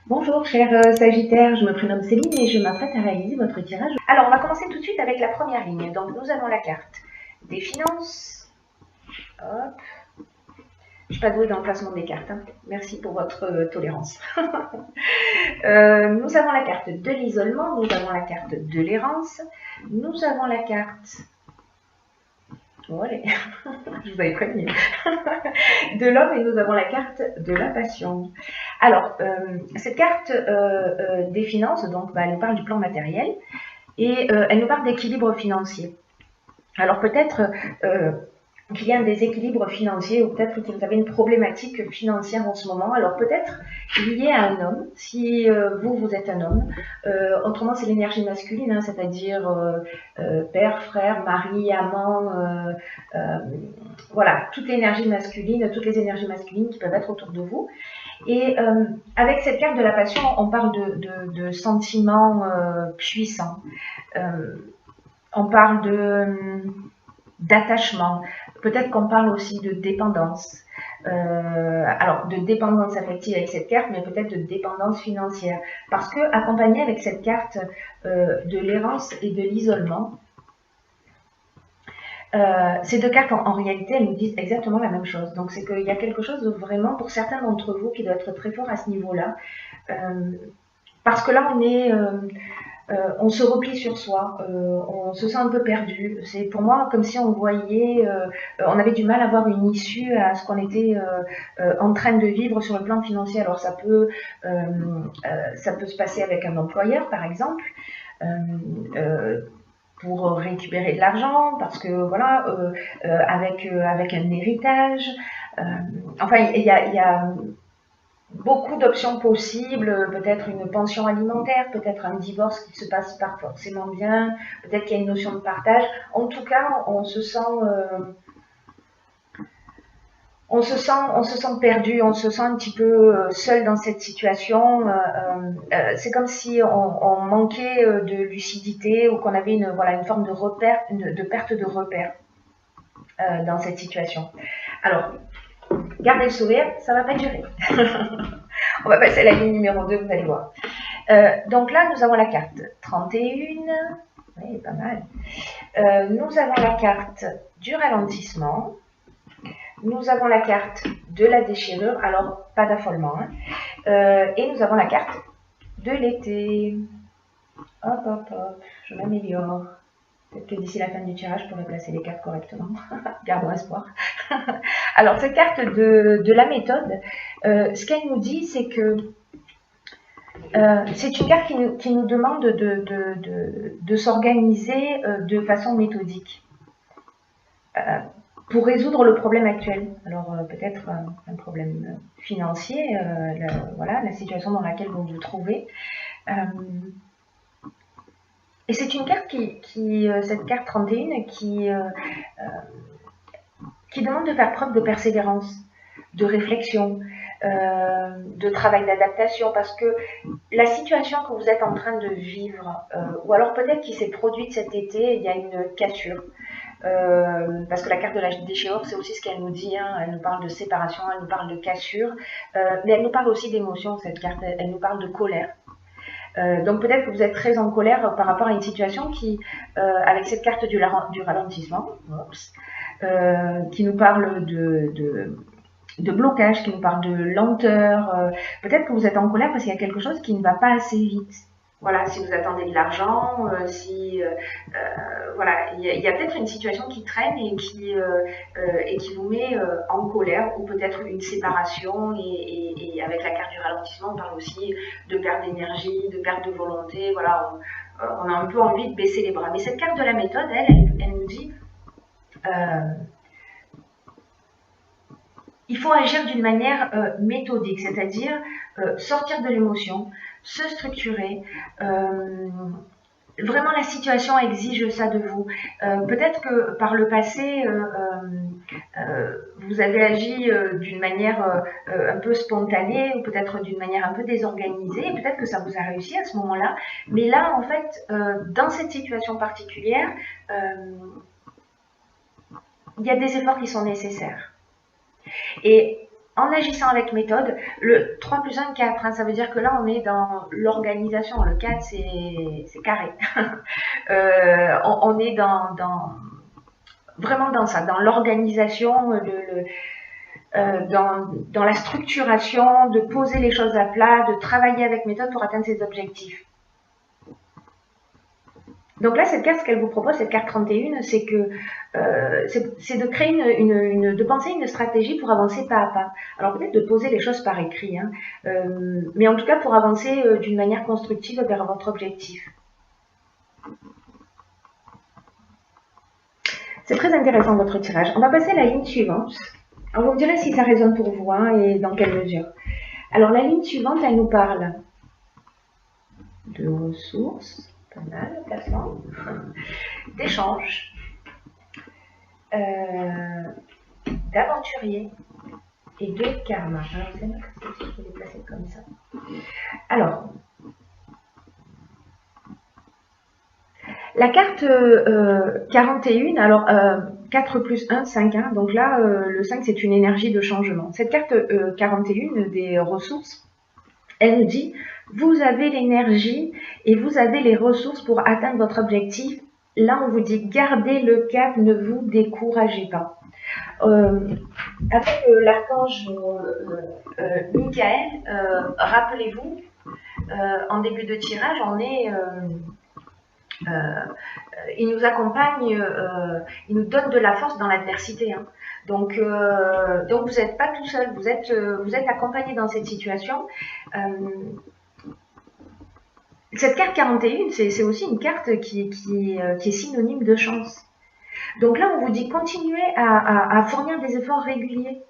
Bonjour chers Sagittaires, je me prénomme Céline et je m'apprête à réaliser votre tirage. Alors on va commencer tout de suite avec la première ligne. Donc nous avons la carte des finances. Hop. Je ne suis pas douée dans le placement des cartes. Hein. Merci pour votre tolérance. Nous avons la carte de l'isolement, nous avons la carte de l'errance, nous avons la carte... Oh, allez. Je vous avais prévenu. De l'homme et nous avons la carte de la passion. Alors, cette carte des finances, donc, elle nous parle du plan matériel et elle nous parle d'équilibre financier. Alors peut-être qu'il y a un déséquilibre financier ou peut-être que vous avez une problématique financière en ce moment. Alors peut-être lié à un homme, si vous êtes un homme. Autrement, c'est l'énergie masculine, hein, c'est-à-dire père, frère, mari, amant, voilà, toute l'énergie masculine, toutes les énergies masculines qui peuvent être autour de vous. Et avec cette carte de la passion, on parle de sentiments puissants. On parle d'attachement. Peut-être qu'on parle aussi de dépendance. Alors, de dépendance affective avec cette carte, mais peut-être de dépendance financière. Parce que, accompagné avec cette carte de l'errance et de l'isolement, ces deux cartes, en réalité, elles nous disent exactement la même chose. Donc, c'est qu'il y a quelque chose de vraiment, pour certains d'entre vous, qui doit être très fort à ce niveau-là. Parce que là, on se replie sur soi, on se sent un peu perdu. C'est pour moi comme si on voyait, on avait du mal à voir une issue à ce qu'on était en train de vivre sur le plan financier. Alors ça peut se passer avec un employeur, par exemple. Pour récupérer de l'argent, parce que voilà, avec un héritage. Enfin, il y a beaucoup d'options possibles, peut-être une pension alimentaire, peut-être un divorce qui se passe pas forcément bien, peut-être qu'il y a une notion de partage. En tout cas, on se sent perdu, on se sent un petit peu seul dans cette situation. C'est comme si on manquait de lucidité ou qu'on avait une forme de perte de repère dans cette situation. Alors, gardez le sourire, ça va pas durer. On va passer à la ligne numéro 2, vous allez voir. Donc là, nous avons la carte 31. Oui, pas mal. Nous avons la carte du ralentissement. Nous avons la carte de la déchirure. Alors, pas d'affolement. Hein. Et nous avons la carte de l'été. Hop, hop, hop. Je m'améliore. Peut-être que d'ici la fin du tirage, je pourrai placer les cartes correctement. Gardons espoir. Alors, cette carte de la méthode, ce qu'elle nous dit, c'est que c'est une carte qui nous demande de s'organiser de façon méthodique pour résoudre le problème actuel. Alors peut-être un problème financier, la situation dans laquelle vous vous trouvez. Et c'est une carte cette carte 31 qui demande de faire preuve de persévérance, de réflexion, de travail d'adaptation, parce que la situation que vous êtes en train de vivre, ou alors peut-être qu'il s'est produite cet été, il y a une cassure. Parce que la carte de la déchirure, c'est aussi ce qu'elle nous dit, hein. Elle nous parle de séparation, elle nous parle de cassure, mais elle nous parle aussi d'émotion, cette carte, elle nous parle de colère. Donc peut-être que vous êtes très en colère par rapport à une situation qui, avec cette carte du ralentissement, qui nous parle de blocage, qui nous parle de lenteur. Peut-être que vous êtes en colère parce qu'il y a quelque chose qui ne va pas assez vite. Voilà, si vous attendez de l'argent, voilà, il y a peut-être une situation qui traîne et qui vous met en colère, ou peut-être une séparation, et avec la carte du ralentissement, on parle aussi de perte d'énergie, de perte de volonté, voilà, on a un peu envie de baisser les bras. Mais cette carte de la méthode, elle nous dit il faut agir d'une manière méthodique, c'est-à-dire sortir de l'émotion, se structurer. Vraiment, la situation exige ça de vous. Peut-être que par le passé, vous avez agi d'une manière un peu spontanée, ou peut-être d'une manière un peu désorganisée, et peut-être que ça vous a réussi à ce moment-là. Mais là, en fait, dans cette situation particulière, il y a des efforts qui sont nécessaires. Et en agissant avec méthode, le 3 plus 1, 4, hein, ça veut dire que là, on est dans l'organisation. Le 4, c'est carré. On est vraiment dans ça, dans l'organisation, dans la structuration, de poser les choses à plat, de travailler avec méthode pour atteindre ses objectifs. Donc là, cette carte, ce qu'elle vous propose, cette carte 31, c'est que c'est de créer de penser une stratégie pour avancer pas à pas. Alors peut-être de poser les choses par écrit, hein, mais en tout cas pour avancer d'une manière constructive vers votre objectif. C'est très intéressant votre tirage. On va passer à la ligne suivante. Alors vous me direz si ça résonne pour vous, hein, et dans quelle mesure. Alors la ligne suivante, elle nous parle de ressources, pas mal, placement, d'échanges, d'aventuriers et de karma. Alors c'est mieux que je vais les placer comme ça. Alors, la carte 41, alors 4 plus 1, 5, hein, donc là le 5 c'est une énergie de changement. Cette carte 41 des ressources, elle nous dit, vous avez l'énergie et vous avez les ressources pour atteindre votre objectif. Là on vous dit, gardez le cap, ne vous découragez pas. Avec l'archange Michael, rappelez-vous, en début de tirage, on est... il nous accompagne, il nous donne de la force dans l'adversité. Hein. Donc vous n'êtes pas tout seul, vous êtes accompagné dans cette situation. Cette carte 41, c'est aussi une carte qui est synonyme de chance. Donc là, on vous dit continuez à fournir des efforts réguliers,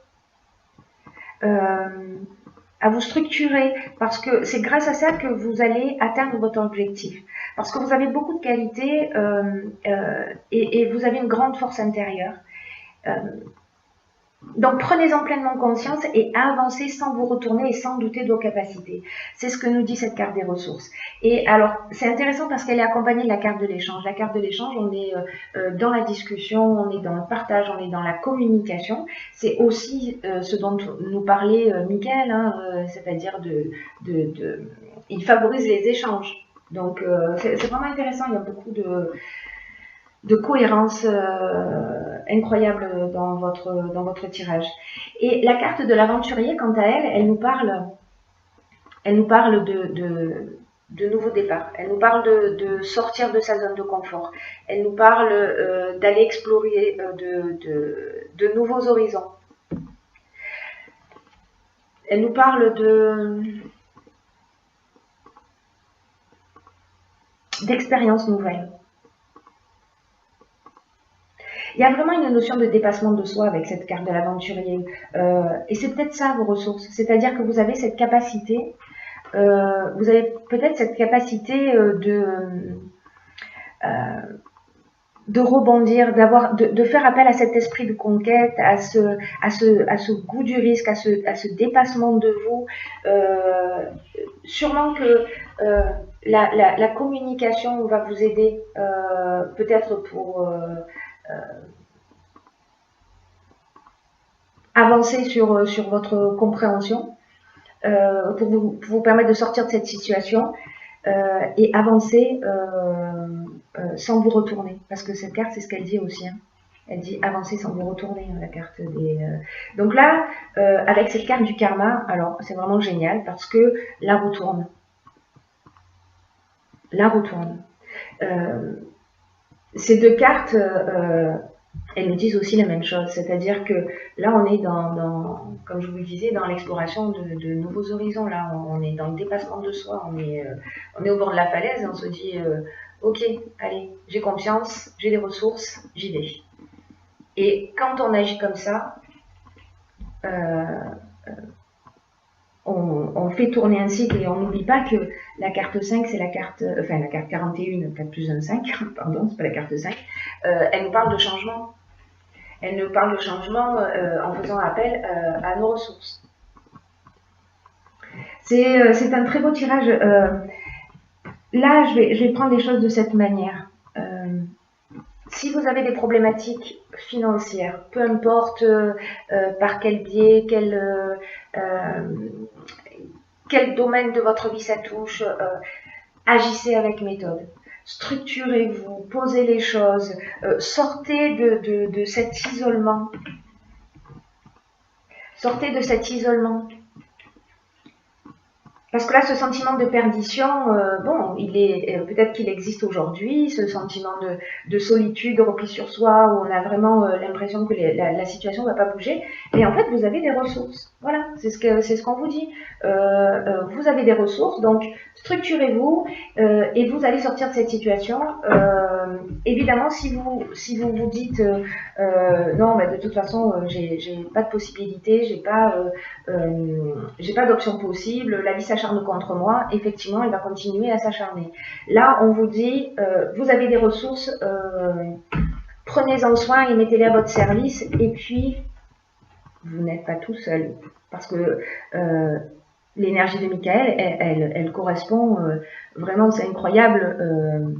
à vous structurer, parce que c'est grâce à ça que vous allez atteindre votre objectif. Parce que vous avez beaucoup de qualités et vous avez une grande force intérieure. Donc prenez-en pleinement conscience et avancez sans vous retourner et sans douter de vos capacités. C'est ce que nous dit cette carte des ressources. Et alors c'est intéressant parce qu'elle est accompagnée de la carte de l'échange. La carte de l'échange, on est dans la discussion, on est dans le partage, on est dans la communication. C'est aussi ce dont nous parlait Mickaël, hein, c'est-à-dire il favorise les échanges. Donc c'est vraiment intéressant, il y a beaucoup de cohérence incroyable dans votre tirage. Et la carte de l'aventurier, quant à elle, elle nous parle de nouveaux départs. Elle nous parle de sortir de sa zone de confort. Elle nous parle d'aller explorer de nouveaux horizons. Elle nous parle d'expériences nouvelles. Il y a vraiment une notion de dépassement de soi avec cette carte de l'aventurier. Et c'est peut-être ça vos ressources. C'est-à-dire que vous avez cette capacité, vous avez peut-être cette capacité de rebondir, de faire appel à cet esprit de conquête, à ce goût du risque, à ce dépassement de vous. Sûrement que la communication va vous aider, peut-être pour avancer sur votre compréhension, pour vous permettre de sortir de cette situation et avancer sans vous retourner. Parce que cette carte, c'est ce qu'elle dit aussi. Hein. Elle dit avancer sans vous retourner, la carte des... Donc là, avec cette carte du karma, alors c'est vraiment génial parce que la roue tourne. La roue tourne. Ces deux cartes, elles nous disent aussi la même chose, c'est-à-dire que là on est comme je vous le disais, dans l'exploration de nouveaux horizons, là on est dans le dépassement de soi, on est au bord de la falaise et on se dit ok, allez, j'ai confiance, j'ai des ressources, j'y vais. Et quand on agit comme ça, on fait tourner un cycle et on n'oublie pas que la carte 5, c'est la carte 41, 4 plus 1, 5, pardon, c'est pas la carte 5, elle nous parle de changement. Elle nous parle de changement en faisant appel à nos ressources. C'est un très beau tirage. Là, je vais prendre les choses de cette manière. Si vous avez des problématiques financières, peu importe par quel biais, quel domaine de votre vie ça touche, agissez avec méthode. Structurez-vous, posez les choses, sortez de cet isolement. Sortez de cet isolement. Parce que là, ce sentiment de perdition, bon, peut-être qu'il existe aujourd'hui, ce sentiment de solitude, de repli sur soi, où on a vraiment l'impression que la situation ne va pas bouger. Mais en fait, vous avez des ressources. Voilà, c'est ce qu'on vous dit. Vous avez des ressources, donc structurez-vous et vous allez sortir de cette situation. Évidemment, si vous vous dites non, mais de toute façon, j'ai pas de possibilité, j'ai pas d'option possible, la vie s'acharne contre moi, effectivement, elle va continuer à s'acharner. Là, on vous dit, vous avez des ressources, prenez-en soin et mettez-les à votre service, et puis, vous n'êtes pas tout seul, parce que l'énergie de Michael, elle correspond vraiment, c'est incroyable,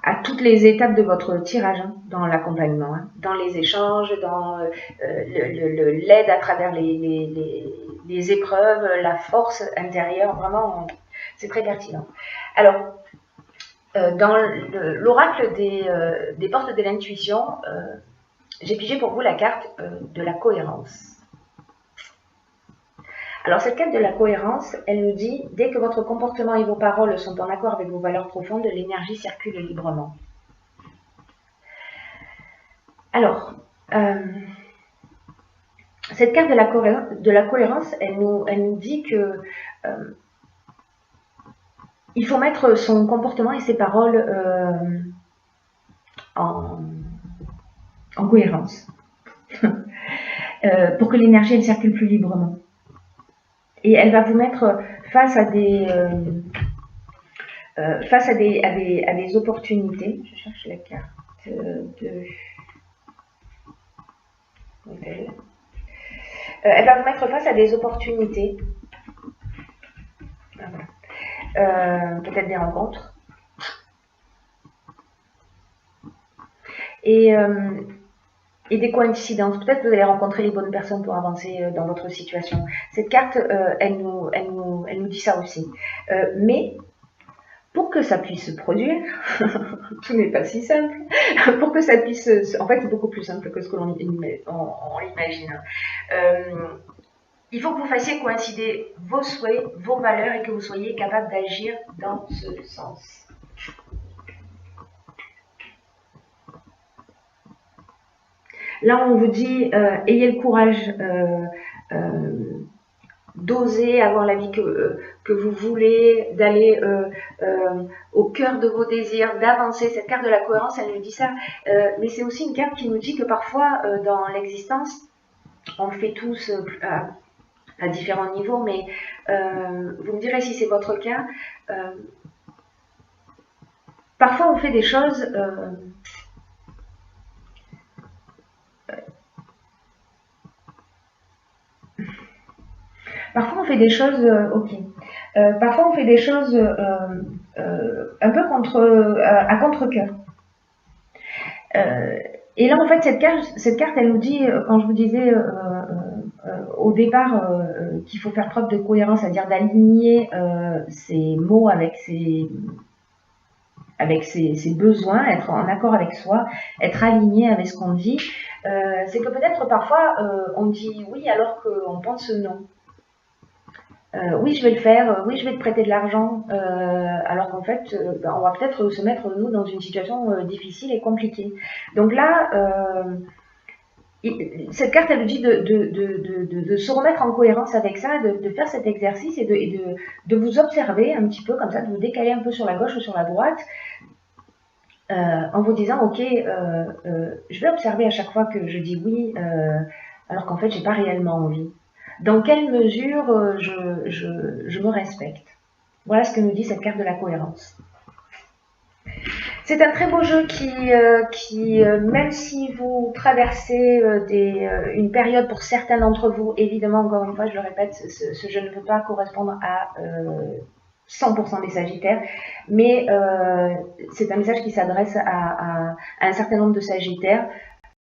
à toutes les étapes de votre tirage, hein, dans l'accompagnement, hein, dans les échanges, dans l'aide à travers les épreuves, la force intérieure, vraiment, c'est très pertinent. Alors, dans l'oracle des portes de l'intuition, j'ai pigé pour vous la carte de la cohérence. Alors cette carte de la cohérence, elle nous dit, dès que votre comportement et vos paroles sont en accord avec vos valeurs profondes, l'énergie circule librement. Alors, cette carte de la cohérence, elle nous dit que il faut mettre son comportement et ses paroles en cohérence pour que l'énergie elle circule plus librement. Et elle va vous mettre face à des opportunités. Je cherche la carte de... elle va vous mettre face à des opportunités. Peut-être des rencontres. Et des coïncidences. Peut-être que vous allez rencontrer les bonnes personnes pour avancer dans votre situation. Cette carte, elle nous dit ça aussi. Mais pour que ça puisse se produire, tout n'est pas si simple. Pour que ça puisse... En fait, c'est beaucoup plus simple que ce que l'on imagine. Il faut que vous fassiez coïncider vos souhaits, vos valeurs et que vous soyez capable d'agir dans ce sens. Là, on vous dit, ayez le courage d'oser avoir la vie que vous voulez, d'aller au cœur de vos désirs, d'avancer. Cette carte de la cohérence, elle nous dit ça. Mais c'est aussi une carte qui nous dit que parfois, dans l'existence, on le fait tous à différents niveaux, mais vous me direz si c'est votre cas. Parfois, on fait des choses... Parfois, on fait des choses, parfois, on fait des choses un peu à contre-cœur. Et là, en fait, cette carte, elle nous dit, quand je vous disais au départ qu'il faut faire preuve de cohérence, c'est-à-dire d'aligner ses mots avec ses besoins, être en accord avec soi, être aligné avec ce qu'on dit, c'est que peut-être parfois on dit oui alors qu'on pense non. Oui, je vais le faire, oui, je vais te prêter de l'argent, alors qu'en fait, on va peut-être se mettre, nous, dans une situation difficile et compliquée. Donc là, cette carte, elle nous dit de se remettre en cohérence avec ça, de faire cet exercice et de vous observer un petit peu comme ça, de vous décaler un peu sur la gauche ou sur la droite, en vous disant, ok, je vais observer à chaque fois que je dis oui, alors qu'en fait, j'ai pas réellement envie. Dans quelle mesure je me respecte? Voilà ce que nous dit cette carte de la cohérence. C'est un très beau jeu qui même si vous traversez une période pour certains d'entre vous, évidemment, encore une fois, je le répète, ce jeu ne peut pas correspondre à 100% des Sagittaires, mais c'est un message qui s'adresse à un certain nombre de Sagittaires.